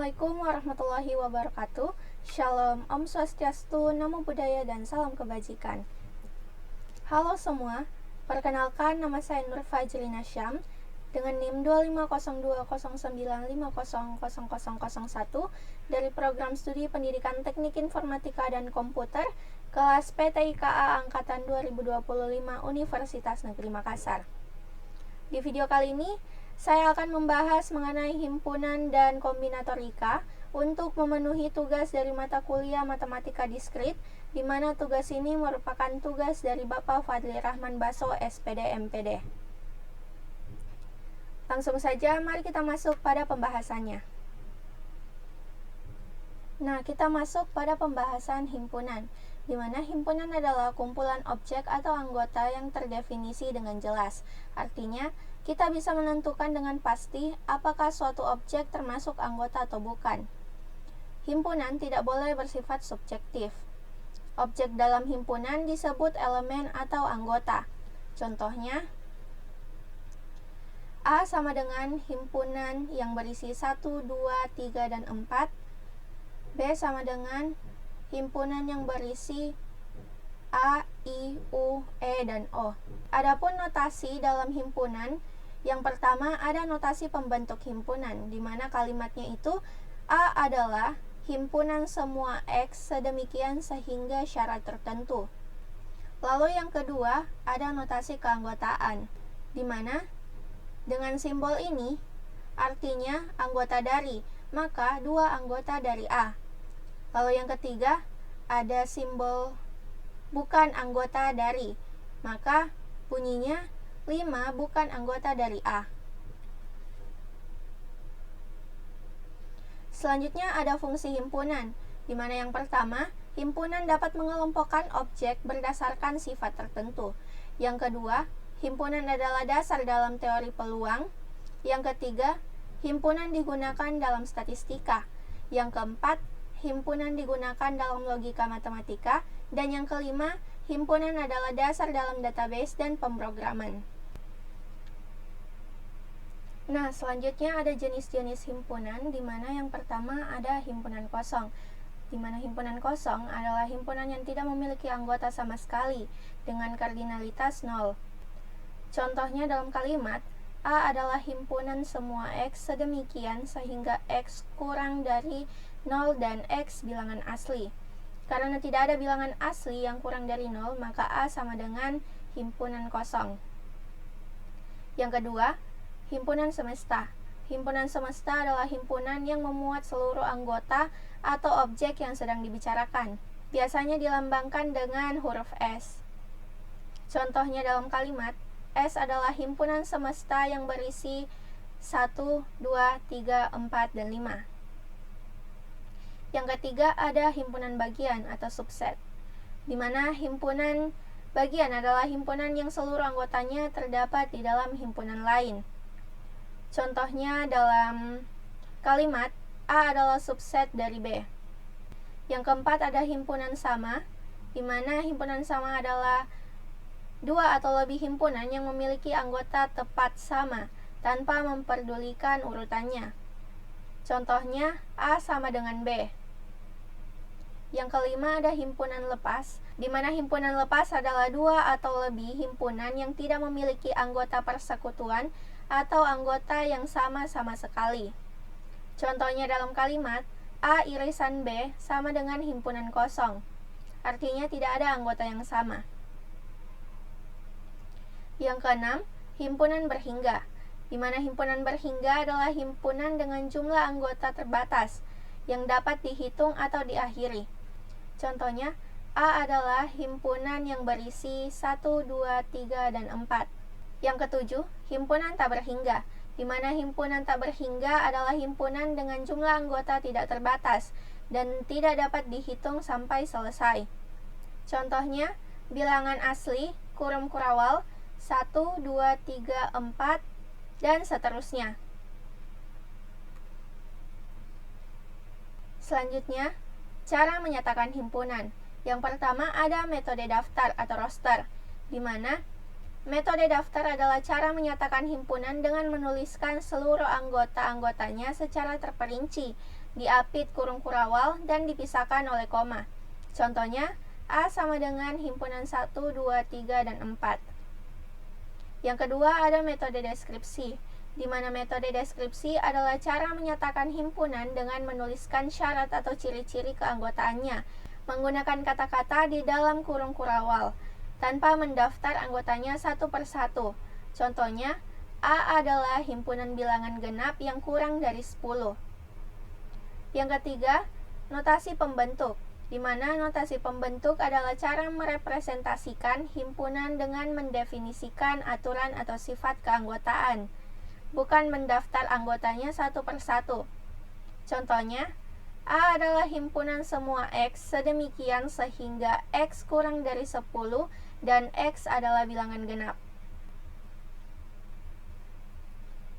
Assalamualaikum warahmatullahi wabarakatuh. Shalom, Om Swastiastu, Namo Buddhaya, dan salam kebajikan. Halo semua, perkenalkan nama saya Nur Fajrina Syam dengan NIM 250209500001 dari Program Studi Pendidikan Teknik Informatika dan Komputer kelas PTIKA Angkatan 2025 Universitas Negeri Makassar. Di video kali ini, saya akan membahas mengenai himpunan dan kombinatorika untuk memenuhi tugas dari mata kuliah Matematika Diskrit, di mana tugas ini merupakan tugas dari Bapak Fadli Rahman Baso, SPD MPD. Langsung saja, mari kita masuk pada pembahasannya. Nah, kita masuk pada pembahasan himpunan, di mana himpunan adalah kumpulan objek atau anggota yang terdefinisi dengan jelas. Artinya, kita bisa menentukan dengan pasti apakah suatu objek termasuk anggota atau bukan. Himpunan tidak boleh bersifat subjektif. Objek dalam himpunan disebut elemen atau anggota. Contohnya, A sama dengan himpunan yang berisi 1, 2, 3, dan 4. B sama dengan himpunan yang berisi A, I, U, E, dan O. Adapun notasi dalam himpunan, yang pertama ada notasi pembentuk himpunan, di mana kalimatnya itu A adalah himpunan semua X sedemikian sehingga syarat tertentu. Lalu yang kedua ada notasi keanggotaan, di mana dengan simbol ini artinya anggota dari, maka dua anggota dari A. Lalu yang ketiga ada simbol bukan anggota dari, maka bunyinya 5 bukan anggota dari A. Selanjutnya ada fungsi himpunan, di mana yang pertama, himpunan dapat mengelompokkan objek berdasarkan sifat tertentu. Yang kedua, himpunan adalah dasar dalam teori peluang. Yang ketiga, himpunan digunakan dalam statistika. Yang keempat, himpunan digunakan dalam logika matematika. Dan yang kelima, himpunan adalah dasar dalam database dan pemrograman. Nah, selanjutnya ada jenis-jenis himpunan, di mana yang pertama ada himpunan kosong, di mana himpunan kosong adalah himpunan yang tidak memiliki anggota sama sekali, dengan kardinalitas 0. Contohnya dalam kalimat, A adalah himpunan semua X sedemikian sehingga X kurang dari 0 dan X bilangan asli. Karena tidak ada bilangan asli yang kurang dari 0, maka A sama dengan himpunan kosong. Yang kedua, himpunan semesta. Himpunan semesta adalah himpunan yang memuat seluruh anggota atau objek yang sedang dibicarakan. Biasanya dilambangkan dengan huruf S. Contohnya dalam kalimat, S adalah himpunan semesta yang berisi 1, 2, 3, 4, dan 5. Yang ketiga ada himpunan bagian atau subset, di mana himpunan bagian adalah himpunan yang seluruh anggotanya terdapat di dalam himpunan lain. Contohnya dalam kalimat, A adalah subset dari B. Yang keempat ada himpunan sama, di mana himpunan sama adalah dua atau lebih himpunan yang memiliki anggota tepat sama, tanpa memperdulikan urutannya. Contohnya, A sama dengan B. Yang kelima ada himpunan lepas, di mana himpunan lepas adalah dua atau lebih himpunan yang tidak memiliki anggota persekutuan atau anggota yang sama sekali. Contohnya dalam kalimat, A irisan B sama dengan himpunan kosong. Artinya tidak ada anggota yang sama. Yang keenam, himpunan berhingga, di mana himpunan berhingga adalah himpunan dengan jumlah anggota terbatas yang dapat dihitung atau diakhiri. Contohnya, A adalah himpunan yang berisi 1, 2, 3, dan 4. Yang ketujuh, himpunan tak berhingga, di mana himpunan tak berhingga adalah himpunan dengan jumlah anggota tidak terbatas dan tidak dapat dihitung sampai selesai. Contohnya, bilangan asli, kurung kurawal, 1, 2, 3, 4, dan seterusnya. Selanjutnya, cara menyatakan himpunan. Yang pertama ada metode daftar atau roster, di mana metode daftar adalah cara menyatakan himpunan dengan menuliskan seluruh anggota-anggotanya secara terperinci diapit kurung kurawal, dan dipisahkan oleh koma. Contohnya, A sama dengan himpunan 1, 2, 3, dan 4. Yang kedua ada metode deskripsi, di mana metode deskripsi adalah cara menyatakan himpunan dengan menuliskan syarat atau ciri-ciri keanggotaannya, menggunakan kata-kata di dalam kurung kurawal, tanpa mendaftar anggotanya satu persatu. Contohnya, A adalah himpunan bilangan genap yang kurang dari 10. Yang ketiga, notasi pembentuk, di mana notasi pembentuk adalah cara merepresentasikan himpunan dengan mendefinisikan aturan atau sifat keanggotaan, bukan mendaftar anggotanya satu persatu. Contohnya, A adalah himpunan semua X sedemikian sehingga X kurang dari 10 dan X adalah bilangan genap.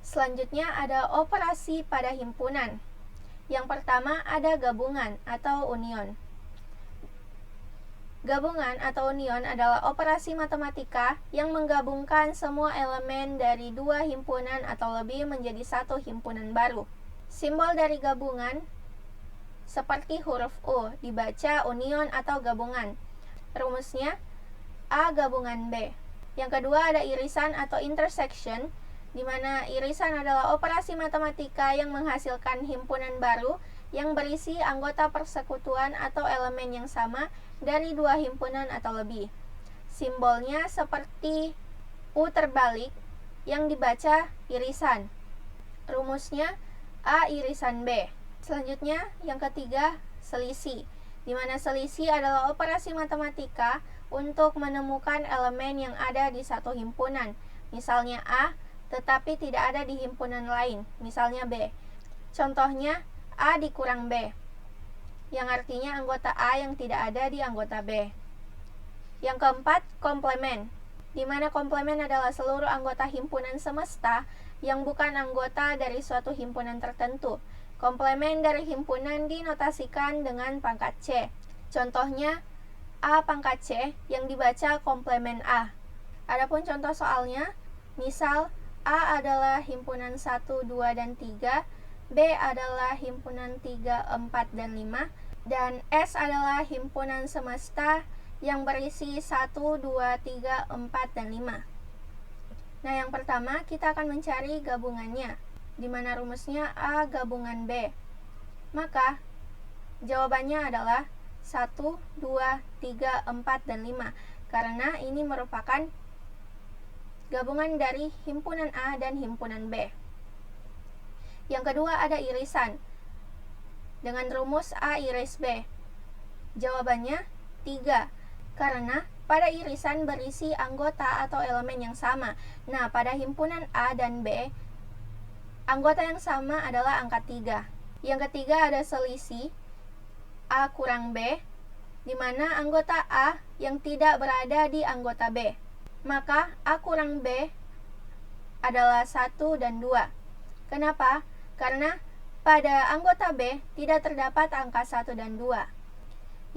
Selanjutnya ada operasi pada himpunan. Yang pertama ada gabungan atau union. Gabungan atau union adalah operasi matematika yang menggabungkan semua elemen dari dua himpunan atau lebih menjadi satu himpunan baru. Simbol dari gabungan seperti huruf U dibaca union atau gabungan. Rumusnya A gabungan B. Yang kedua ada irisan atau intersection, di mana irisan adalah operasi matematika yang menghasilkan himpunan baru yang berisi anggota persekutuan atau elemen yang sama dari dua himpunan atau lebih. Simbolnya seperti U terbalik yang dibaca irisan. Rumusnya A irisan B. Selanjutnya yang ketiga selisih, di mana selisih adalah operasi matematika untuk menemukan elemen yang ada di satu himpunan. Misalnya A tetapi tidak ada di himpunan lain, misalnya B. Contohnya A dikurang B, yang artinya anggota A yang tidak ada di anggota B. Yang keempat, komplemen, di mana komplemen adalah seluruh anggota himpunan semesta yang bukan anggota dari suatu himpunan tertentu. Komplemen dari himpunan dinotasikan dengan pangkat C. Contohnya A pangkat C yang dibaca komplemen A. Adapun contoh soalnya, misal A adalah himpunan 1, 2, dan 3, B adalah himpunan 3, 4, dan 5, dan S adalah himpunan semesta yang berisi 1, 2, 3, 4, dan 5. Nah, yang pertama kita akan mencari gabungannya, di mana rumusnya A gabungan B. Maka jawabannya adalah 1, 2, 3, 4, dan 5, karena ini merupakan gabungan dari himpunan A dan himpunan B. Yang kedua ada irisan, dengan rumus A iris B. Jawabannya 3, karena pada irisan berisi anggota atau elemen yang sama. Nah, pada himpunan A dan B, anggota yang sama adalah angka 3. Yang ketiga ada selisih, A kurang B, di mana anggota A yang tidak berada di anggota B. Maka A kurang B adalah 1 dan 2. Kenapa? Karena pada anggota B tidak terdapat angka 1 dan 2.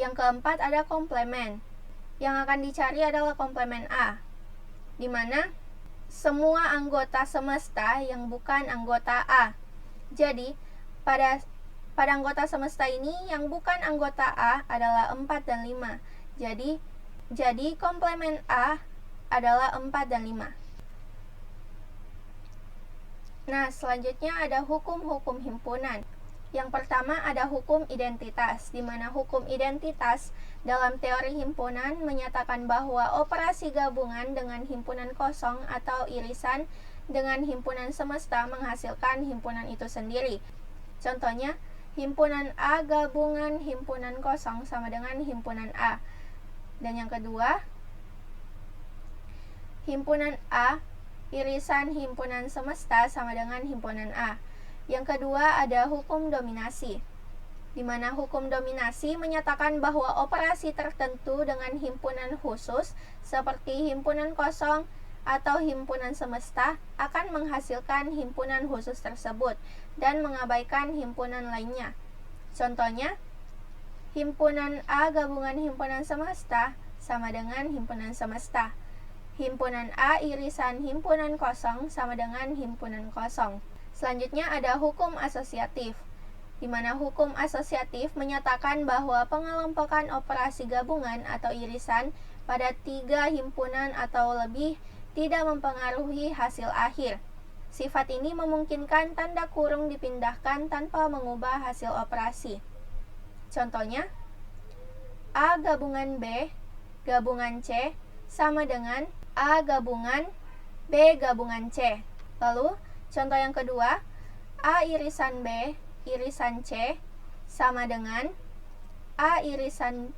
Yang keempat ada komplemen. Yang akan dicari adalah komplemen A, di mana semua anggota semesta yang bukan anggota A. Jadi, pada anggota semesta ini yang bukan anggota A adalah 4 dan 5. Jadi komplemen A adalah 4 dan 5. Nah, selanjutnya ada hukum-hukum himpunan. Yang pertama ada hukum identitas, di mana hukum identitas dalam teori himpunan menyatakan bahwa operasi gabungan dengan himpunan kosong atau irisan dengan himpunan semesta menghasilkan himpunan itu sendiri. Contohnya, himpunan A gabungan himpunan kosong sama dengan himpunan A. Dan yang kedua, himpunan A irisan himpunan semesta sama dengan himpunan A. Yang kedua ada hukum dominasi, di mana hukum dominasi menyatakan bahwa operasi tertentu dengan himpunan khusus seperti himpunan kosong atau himpunan semesta akan menghasilkan himpunan khusus tersebut dan mengabaikan himpunan lainnya. Contohnya, himpunan A gabungan himpunan semesta sama dengan himpunan semesta. Himpunan A irisan himpunan kosong sama dengan himpunan kosong. Selanjutnya ada hukum asosiatif, di mana hukum asosiatif menyatakan bahwa pengelompokan operasi gabungan atau irisan pada 3 himpunan atau lebih tidak mempengaruhi hasil akhir. Sifat ini memungkinkan tanda kurung dipindahkan tanpa mengubah hasil operasi. Contohnya, A gabungan B gabungan C sama dengan A gabungan B gabungan C. Lalu, contoh yang kedua, A irisan B irisan C sama dengan A irisan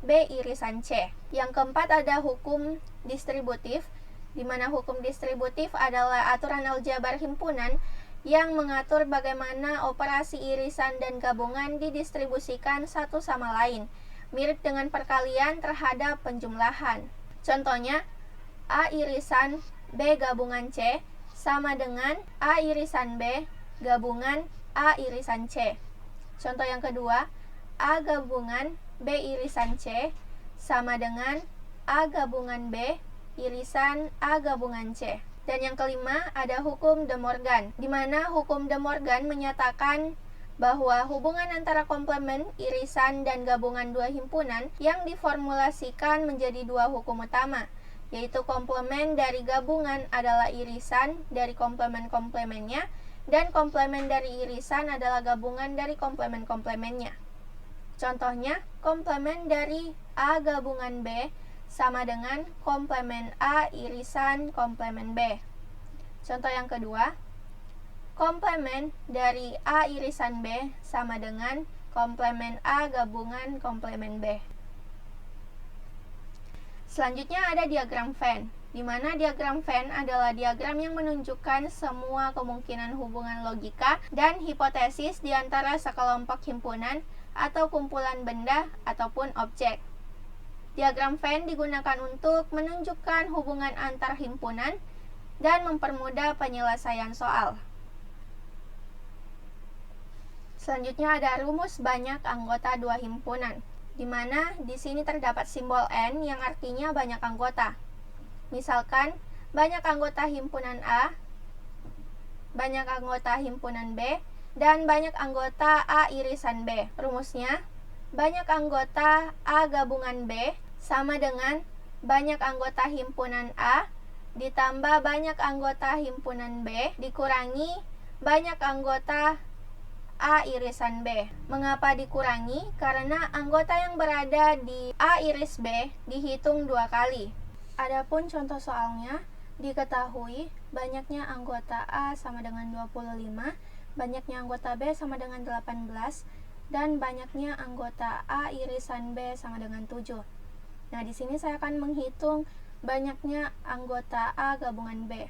B irisan C. Yang keempat ada hukum distributif, di mana hukum distributif adalah aturan aljabar himpunan yang mengatur bagaimana operasi irisan dan gabungan didistribusikan satu sama lain, mirip dengan perkalian terhadap penjumlahan. Contohnya, A irisan B gabungan C sama dengan A irisan B gabungan A irisan C. Contoh yang kedua, A gabungan B irisan C sama dengan A gabungan B irisan A gabungan C. Dan yang kelima ada hukum De Morgan, di mana hukum De Morgan menyatakan bahwa hubungan antara komplement, irisan, dan gabungan dua himpunan yang diformulasikan menjadi dua hukum utama, yaitu komplement dari gabungan adalah irisan dari komplement-komplementnya, dan komplement dari irisan adalah gabungan dari komplement-komplementnya. Contohnya, komplement dari A gabungan B sama dengan komplement A irisan komplement B. Contoh yang kedua, komplement dari A irisan B sama dengan komplement A gabungan komplement B. Selanjutnya ada diagram Venn, di mana diagram Venn adalah diagram yang menunjukkan semua kemungkinan hubungan logika dan hipotesis di antara sekelompok himpunan atau kumpulan benda ataupun objek. Diagram Venn digunakan untuk menunjukkan hubungan antar himpunan dan mempermudah penyelesaian soal. Selanjutnya ada rumus banyak anggota dua himpunan, di mana di sini terdapat simbol N yang artinya banyak anggota. Misalkan, banyak anggota himpunan A, banyak anggota himpunan B, dan banyak anggota A irisan B. Rumusnya, banyak anggota A gabungan B sama dengan banyak anggota himpunan A ditambah banyak anggota himpunan B dikurangi banyak anggota A irisan B. Mengapa dikurangi? Karena anggota yang berada di A iris B dihitung 2 kali. Adapun contoh soalnya, diketahui banyaknya anggota A sama dengan 25, banyaknya anggota B sama dengan 18, dan banyaknya anggota A irisan B sama dengan 7. Nah, di sini saya akan menghitung banyaknya anggota A gabungan B.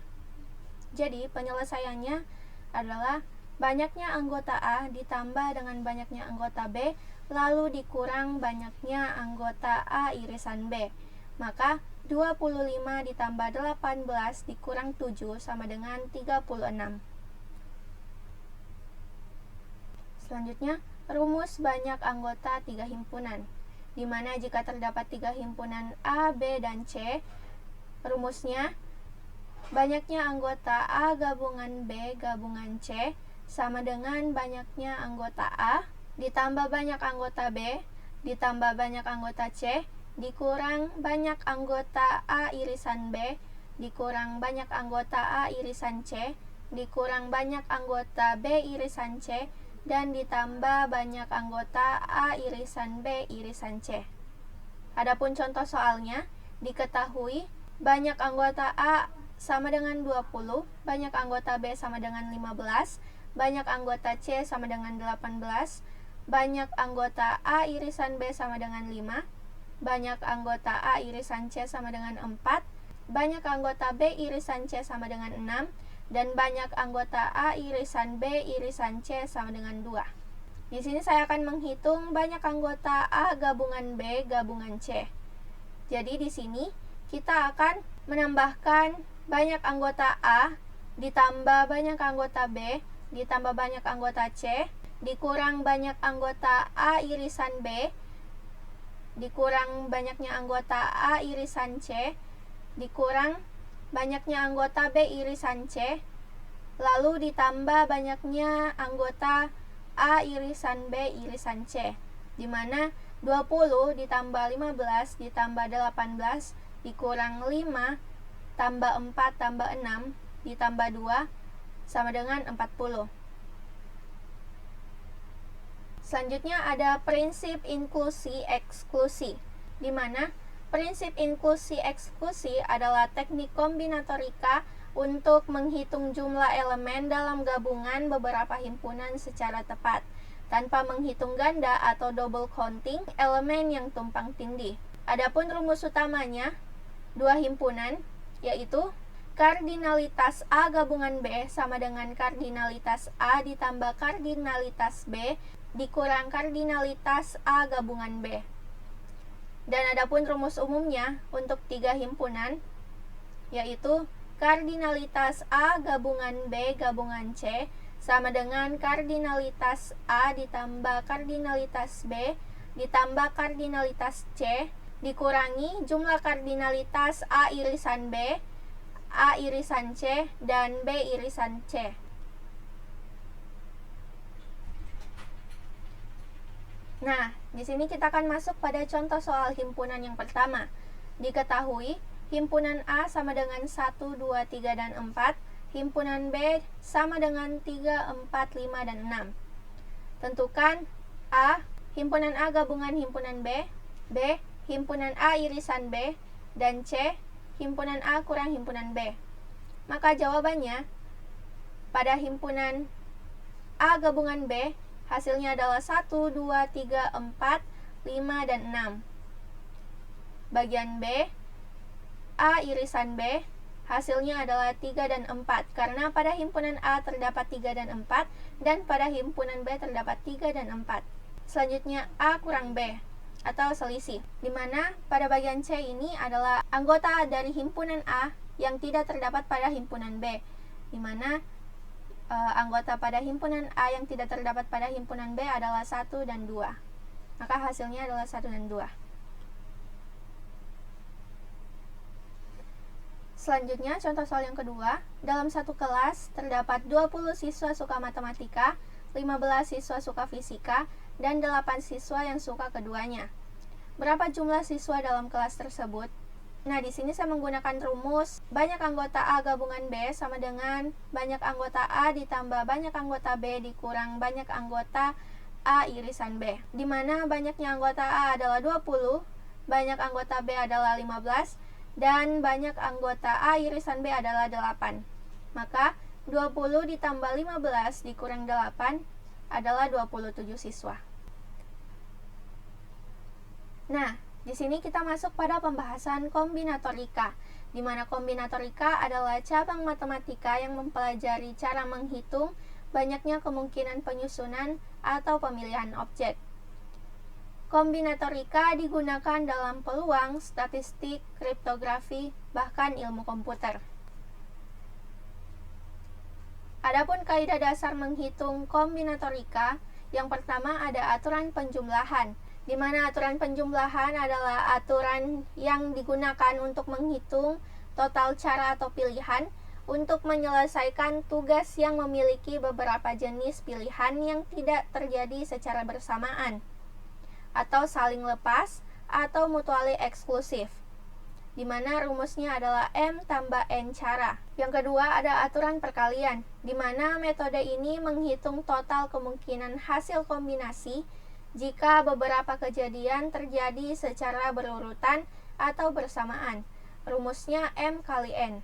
Jadi, penyelesaiannya adalah banyaknya anggota A ditambah dengan banyaknya anggota B, lalu dikurang banyaknya anggota A irisan B. Maka, 25 ditambah 18 dikurang 7 sama dengan 36. Selanjutnya, rumus banyak anggota 3 himpunan, di mana jika terdapat 3 himpunan A, B, dan C, rumusnya banyaknya anggota A gabungan B gabungan C sama dengan banyaknya anggota A ditambah banyak anggota B ditambah banyak anggota C dikurang banyak anggota A irisan B dikurang banyak anggota A irisan C dikurang banyak anggota B irisan C dan ditambah banyak anggota A irisan B irisan C. Adapun contoh soalnya, diketahui banyak anggota A sama dengan 20, banyak anggota B sama dengan 15, banyak anggota C sama dengan 18, banyak anggota A irisan B sama dengan 5, banyak anggota A irisan C sama dengan 4, banyak anggota B irisan C sama dengan 6, dan banyak anggota A irisan B irisan C sama dengan 2. Di sini saya akan menghitung banyak anggota A gabungan B gabungan C. Jadi di sini kita akan menambahkan banyak anggota A ditambah banyak anggota B ditambah banyak anggota C dikurang banyak anggota A irisan B dikurang banyaknya anggota A irisan C dikurang banyaknya anggota B irisan C lalu ditambah banyaknya anggota A irisan B irisan C, di mana 20 ditambah 15 ditambah 18 dikurang 5 tambah 4 tambah 6 ditambah 2 sama dengan 40. Selanjutnya ada prinsip inklusi eksklusi, di mana prinsip inklusi eksklusi adalah teknik kombinatorika untuk menghitung jumlah elemen dalam gabungan beberapa himpunan secara tepat, tanpa menghitung ganda atau double counting elemen yang tumpang tindih. Adapun rumus utamanya, dua himpunan, yaitu kardinalitas A gabungan B sama dengan kardinalitas A ditambah kardinalitas B dikurang kardinalitas A gabungan B. Dan adapun rumus umumnya untuk tiga himpunan, yaitu kardinalitas A gabungan B gabungan C sama dengan kardinalitas A ditambah kardinalitas B ditambah kardinalitas C dikurangi jumlah kardinalitas A irisan B, A irisan C, dan B irisan C. Nah, di sini kita akan masuk pada contoh soal himpunan yang pertama. Diketahui, himpunan A sama dengan 1, 2, 3, dan 4. Himpunan B sama dengan 3, 4, 5, dan 6. Tentukan A, himpunan A gabungan himpunan B, B, himpunan A irisan B, dan C, himpunan A kurang himpunan B. Maka jawabannya, pada himpunan A gabungan B, hasilnya adalah 1, 2, 3, 4, 5, dan 6. Bagian B, A irisan B, hasilnya adalah 3 dan 4. Karena pada himpunan A terdapat 3 dan 4, dan pada himpunan B terdapat 3 dan 4. Selanjutnya A kurang B, atau selisih, di mana pada bagian C ini adalah anggota dari himpunan A yang tidak terdapat pada himpunan B, di mana anggota pada himpunan A yang tidak terdapat pada himpunan B adalah 1 dan 2. Maka hasilnya adalah 1 dan 2. Selanjutnya, contoh soal yang kedua. Dalam satu kelas terdapat 20 siswa suka matematika, 15 siswa suka fisika, dan 8 siswa yang suka keduanya. Berapa jumlah siswa dalam kelas tersebut? Nah, di sini saya menggunakan rumus banyak anggota A gabungan B sama dengan banyak anggota A ditambah banyak anggota B dikurang banyak anggota A irisan B. Di mana banyaknya anggota A adalah 20, banyak anggota B adalah 15, dan banyak anggota A irisan B adalah 8. Maka 20 ditambah 15 dikurang 8 adalah 27 siswa. Nah, di sini kita masuk pada pembahasan kombinatorika, di mana kombinatorika adalah cabang matematika yang mempelajari cara menghitung banyaknya kemungkinan penyusunan atau pemilihan objek. Kombinatorika digunakan dalam peluang, statistik, kriptografi, bahkan ilmu komputer. Adapun kaidah dasar menghitung kombinatorika, yang pertama ada aturan penjumlahan, di mana aturan penjumlahan adalah aturan yang digunakan untuk menghitung total cara atau pilihan untuk menyelesaikan tugas yang memiliki beberapa jenis pilihan yang tidak terjadi secara bersamaan, atau saling lepas, atau mutually eksklusif, di mana rumusnya adalah M tambah N cara. Yang kedua ada aturan perkalian, di mana metode ini menghitung total kemungkinan hasil kombinasi jika beberapa kejadian terjadi secara berurutan atau bersamaan. Rumusnya M kali N.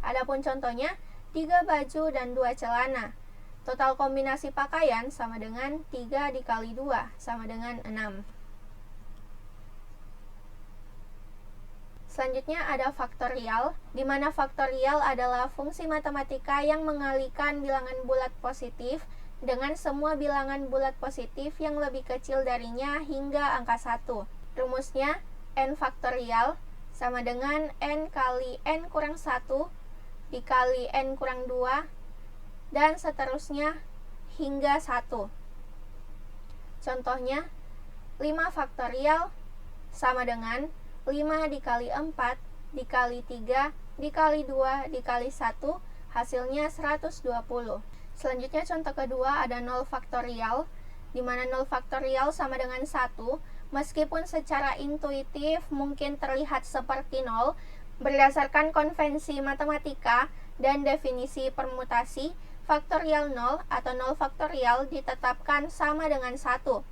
Adapun contohnya, 3 baju dan 2 celana. Total kombinasi pakaian sama dengan 3 dikali 2 sama dengan 6. Selanjutnya ada faktorial, di mana faktorial adalah fungsi matematika yang mengalihkan bilangan bulat positif dengan semua bilangan bulat positif yang lebih kecil darinya hingga angka 1. Rumusnya N faktorial sama dengan N kali N kurang 1 dikali N kurang 2 dan seterusnya hingga 1. Contohnya 5 faktorial sama dengan 5 dikali 4 dikali 3 dikali 2 dikali 1 hasilnya 120. Selanjutnya contoh kedua ada 0 faktorial, di mana 0 faktorial sama dengan 1, meskipun secara intuitif mungkin terlihat seperti 0, berdasarkan konvensi matematika dan definisi permutasi, faktorial 0 atau 0 faktorial ditetapkan sama dengan 1.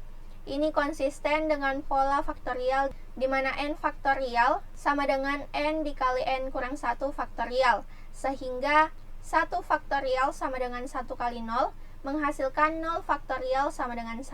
Ini konsisten dengan pola faktorial di mana n faktorial sama dengan n dikali n kurang 1 faktorial, sehingga 1 faktorial sama dengan 1 kali 0 menghasilkan 0 faktorial sama dengan 1.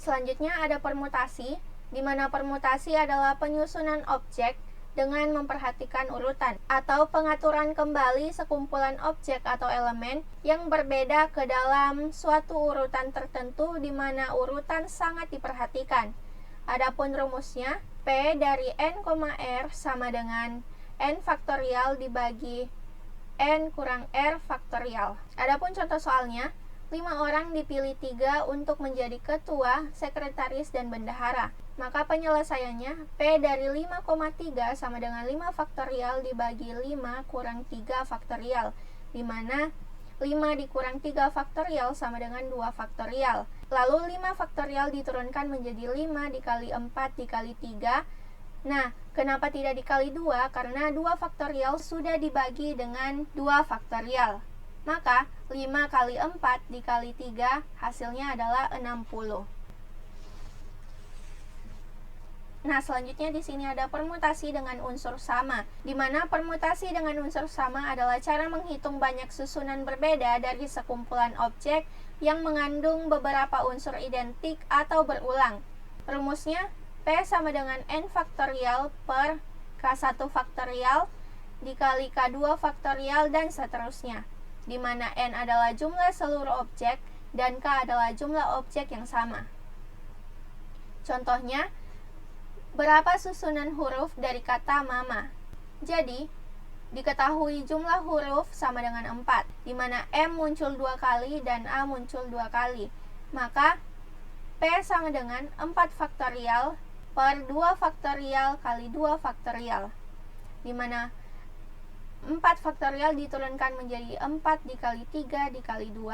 Selanjutnya ada permutasi, di mana permutasi adalah penyusunan objek dengan memperhatikan urutan atau pengaturan kembali sekumpulan objek atau elemen yang berbeda ke dalam suatu urutan tertentu di mana urutan sangat diperhatikan. Adapun rumusnya, P dari n, R sama dengan n faktorial dibagi n kurang r faktorial. Adapun contoh soalnya, 5 orang dipilih 3 untuk menjadi ketua, sekretaris, dan bendahara. Maka penyelesaiannya, P dari 5,3 sama dengan 5 faktorial dibagi 5 kurang 3 faktorial, di mana 5 dikurang 3 faktorial sama dengan 2 faktorial. Lalu 5 faktorial diturunkan menjadi 5 dikali 4 dikali 3. Nah, kenapa tidak dikali 2? Karena 2 faktorial sudah dibagi dengan 2 faktorial. Maka 5 kali 4 dikali 3 hasilnya adalah 60. Nah, selanjutnya di sini ada permutasi dengan unsur sama, di mana permutasi dengan unsur sama adalah cara menghitung banyak susunan berbeda dari sekumpulan objek yang mengandung beberapa unsur identik atau berulang. Rumusnya, P sama dengan n faktorial per K1 faktorial dikali K2 faktorial dan seterusnya, di mana n adalah jumlah seluruh objek dan K adalah jumlah objek yang sama. Contohnya, berapa susunan huruf dari kata mama? Jadi, diketahui jumlah huruf sama dengan 4, di mana M muncul 2 kali dan A muncul 2 kali. Maka, P sama dengan 4 faktorial per 2 faktorial kali 2 faktorial, di mana 4 faktorial diturunkan menjadi 4 dikali 3 dikali 2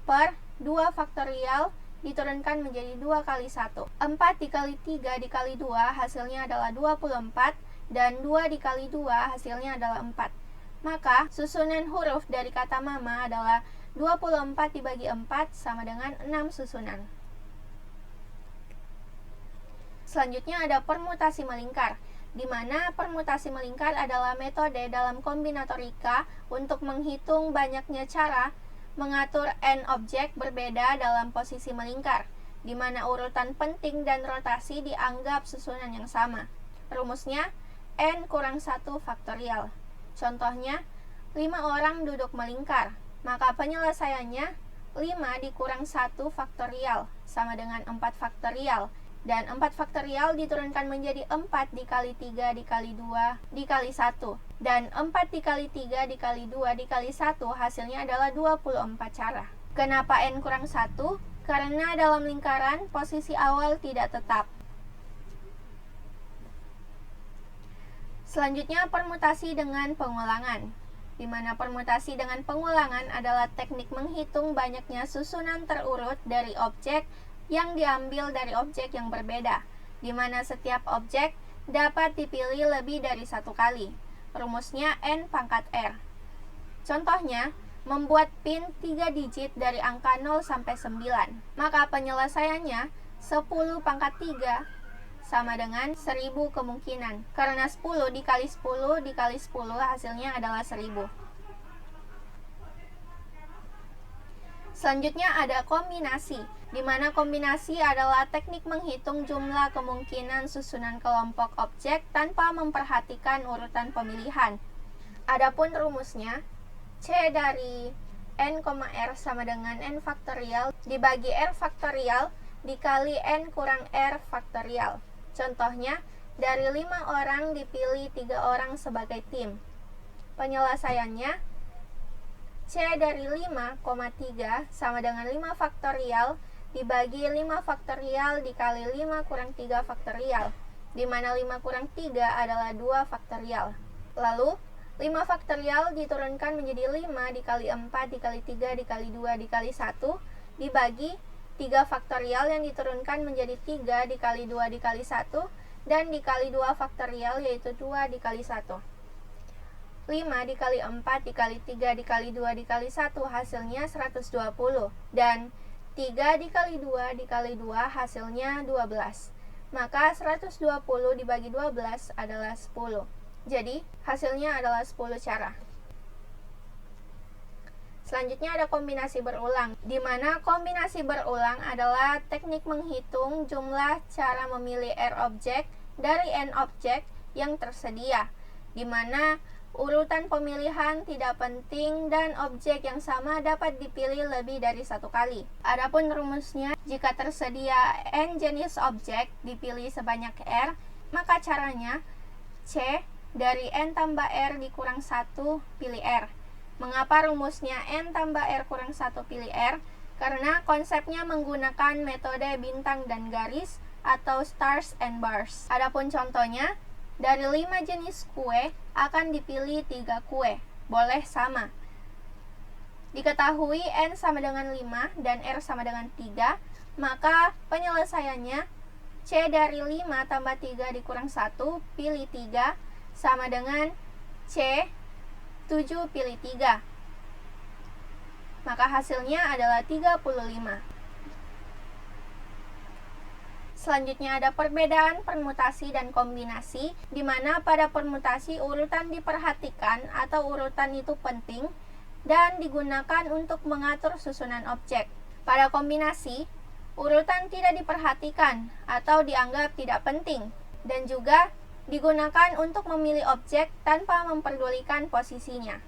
per 2 faktorial diturunkan menjadi 2 kali 1. 4 dikali 3 dikali 2 hasilnya adalah 24 dan 2 dikali 2 hasilnya adalah 4. Maka susunan huruf dari kata mama adalah 24 dibagi 4 sama dengan 6 susunan. Selanjutnya ada permutasi melingkar, di mana permutasi melingkar adalah metode dalam kombinatorika untuk menghitung banyaknya cara mengatur n objek berbeda dalam posisi melingkar, di mana urutan penting dan rotasi dianggap susunan yang sama. Rumusnya, n kurang 1 faktorial. Contohnya, 5 orang duduk melingkar, maka penyelesaiannya 5 dikurang 1 faktorial sama dengan 4 faktorial. Dan 4 faktorial diturunkan menjadi 4 dikali 3 dikali 2 dikali 1. Dan 4 dikali 3 dikali 2 dikali 1 hasilnya adalah 24 cara. Kenapa n kurang 1? Karena dalam lingkaran posisi awal tidak tetap. Selanjutnya permutasi dengan pengulangan, di mana permutasi dengan pengulangan adalah teknik menghitung banyaknya susunan terurut dari objek yang diambil dari objek yang berbeda, di mana setiap objek dapat dipilih lebih dari 1 kali. Rumusnya n pangkat r. Contohnya, membuat pin 3 digit dari angka 0 sampai 9. Maka penyelesaiannya 10 pangkat 3 sama dengan 1000 kemungkinan. Karena 10 dikali 10 dikali 10 hasilnya adalah 1000. Selanjutnya ada kombinasi, di mana kombinasi adalah teknik menghitung jumlah kemungkinan susunan kelompok objek tanpa memperhatikan urutan pemilihan. Adapun rumusnya, C dari n, R sama dengan n faktorial dibagi r faktorial dikali n kurang r faktorial. Contohnya, dari 5 orang dipilih 3 orang sebagai tim. Penyelesaiannya, C dari 5,3 sama dengan 5 faktorial dibagi 5 faktorial dikali 5 kurang 3 faktorial, di mana 5 kurang 3 adalah 2 faktorial. Lalu, 5 faktorial diturunkan menjadi 5 dikali 4 dikali 3 dikali 2 dikali 1 dibagi 3 faktorial yang diturunkan menjadi 3 dikali 2 dikali 1 dan dikali 2 faktorial yaitu 2 dikali 1. 5 dikali 4 dikali 3 dikali 2 dikali 1 hasilnya 120 dan 3 dikali 2 dikali 2 hasilnya 12. Maka 120 dibagi 12 adalah 10. Jadi hasilnya adalah 10 cara. Selanjutnya ada kombinasi berulang, di mana kombinasi berulang adalah teknik menghitung jumlah cara memilih R objek dari N objek yang tersedia, di mana urutan pemilihan tidak penting dan objek yang sama dapat dipilih lebih dari satu kali. Adapun rumusnya, jika tersedia N jenis objek dipilih sebanyak R, maka caranya C dari N tambah R dikurang 1 pilih R. Mengapa rumusnya N tambah R kurang 1 pilih R? Karena konsepnya menggunakan metode bintang dan garis atau stars and bars. Adapun contohnya, dari 5 jenis kue akan dipilih 3 kue, boleh sama. Diketahui N sama dengan 5 dan R sama dengan 3, maka penyelesaiannya C dari 5 tambah 3 dikurang 1 pilih 3 sama dengan C 7 pilih 3. Maka hasilnya adalah 35. Selanjutnya ada perbedaan permutasi dan kombinasi, di mana pada permutasi urutan diperhatikan atau urutan itu penting dan digunakan untuk mengatur susunan objek. Pada kombinasi, urutan tidak diperhatikan atau dianggap tidak penting dan juga digunakan untuk memilih objek tanpa memperdulikan posisinya.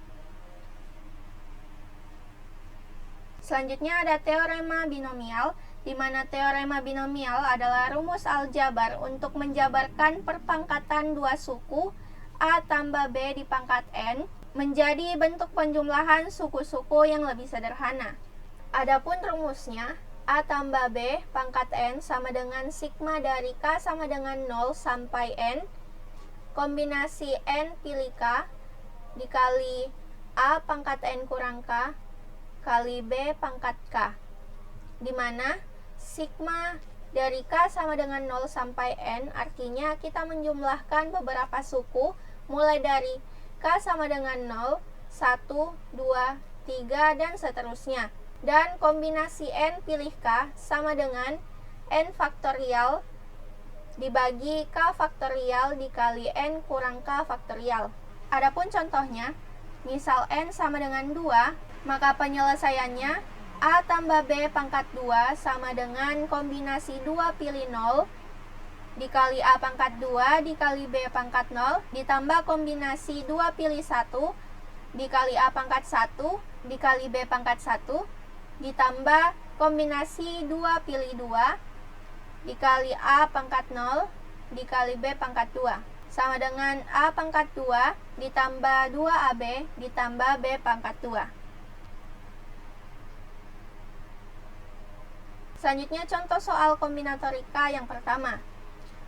Selanjutnya ada teorema binomial, di mana teorema binomial adalah rumus aljabar untuk menjabarkan perpangkatan dua suku A tambah B di pangkat N menjadi bentuk penjumlahan suku-suku yang lebih sederhana. Adapun rumusnya, A tambah B pangkat N sama dengan sigma dari K sama dengan 0 sampai N, kombinasi N pilih K dikali A pangkat N kurang K kali B pangkat K, di mana sigma dari K sama dengan 0 sampai N artinya kita menjumlahkan beberapa suku mulai dari K sama dengan 0, 1, 2, 3, dan seterusnya. Dan kombinasi N pilih K sama dengan N faktorial dibagi K faktorial dikali N kurang K faktorial. Adapun contohnya, misal N sama dengan 2, maka penyelesaiannya A tambah B pangkat 2 sama dengan kombinasi 2 pilih 0 dikali A pangkat 2 dikali B pangkat 0 ditambah kombinasi 2 pilih 1 dikali A pangkat 1 dikali B pangkat 1 ditambah kombinasi 2 pilih 2 dikali A pangkat 0 dikali B pangkat 2 sama dengan A pangkat 2 ditambah 2AB ditambah B pangkat 2. Selanjutnya contoh soal kombinatorika yang pertama.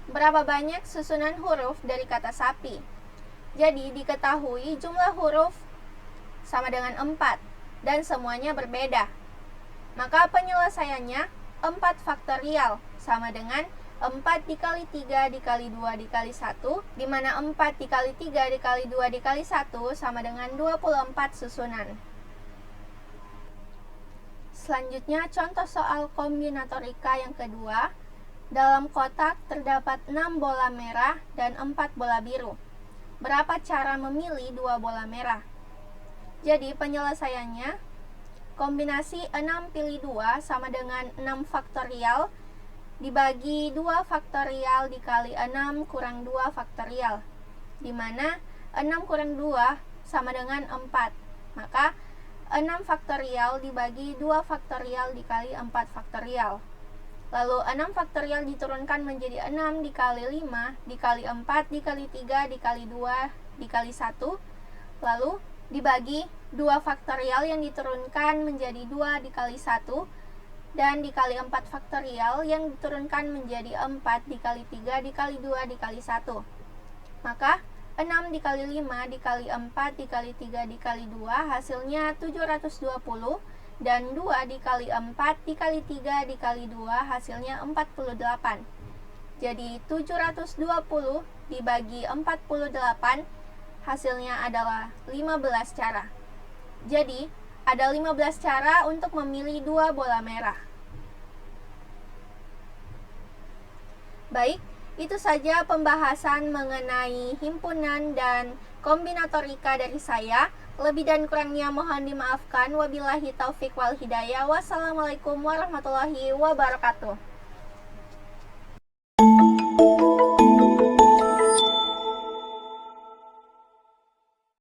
Berapa banyak susunan huruf dari kata sapi? Jadi diketahui jumlah huruf sama dengan 4 dan semuanya berbeda. Maka penyelesaiannya 4 faktorial sama dengan 4 dikali 3 dikali 2 dikali 1, di mana 4 dikali 3 dikali 2 dikali 1 sama dengan 24 susunan. Selanjutnya contoh soal kombinatorika yang kedua. Dalam kotak terdapat 6 bola merah dan 4 bola biru. Berapa cara memilih 2 bola merah? Jadi penyelesaiannya, kombinasi 6 pilih 2 sama dengan 6 faktorial dibagi 2 faktorial dikali 6 kurang 2 faktorial, di mana 6 kurang 2 sama dengan 4. Maka 6 faktorial dibagi 2 faktorial dikali 4 faktorial. Lalu 6 faktorial diturunkan menjadi 6 dikali 5 dikali 4 dikali 3 dikali 2 dikali 1. Lalu dibagi 2 faktorial yang diturunkan menjadi 2 dikali 1 dan dikali 4 faktorial yang diturunkan menjadi 4 dikali 3 dikali 2 dikali 1. Maka 6 dikali 5 dikali 4 dikali 3 dikali 2 hasilnya 720. Dan 2 dikali 4 dikali 3 dikali 2 hasilnya 48. Jadi 720 dibagi 48 hasilnya adalah 15 cara. Jadi ada 15 cara untuk memilih 2 bola merah. Baik, itu saja pembahasan mengenai himpunan dan kombinatorika dari saya. Lebih dan kurangnya mohon dimaafkan. Wabillahi taufik wal hidayah. Wassalamualaikum warahmatullahi wabarakatuh.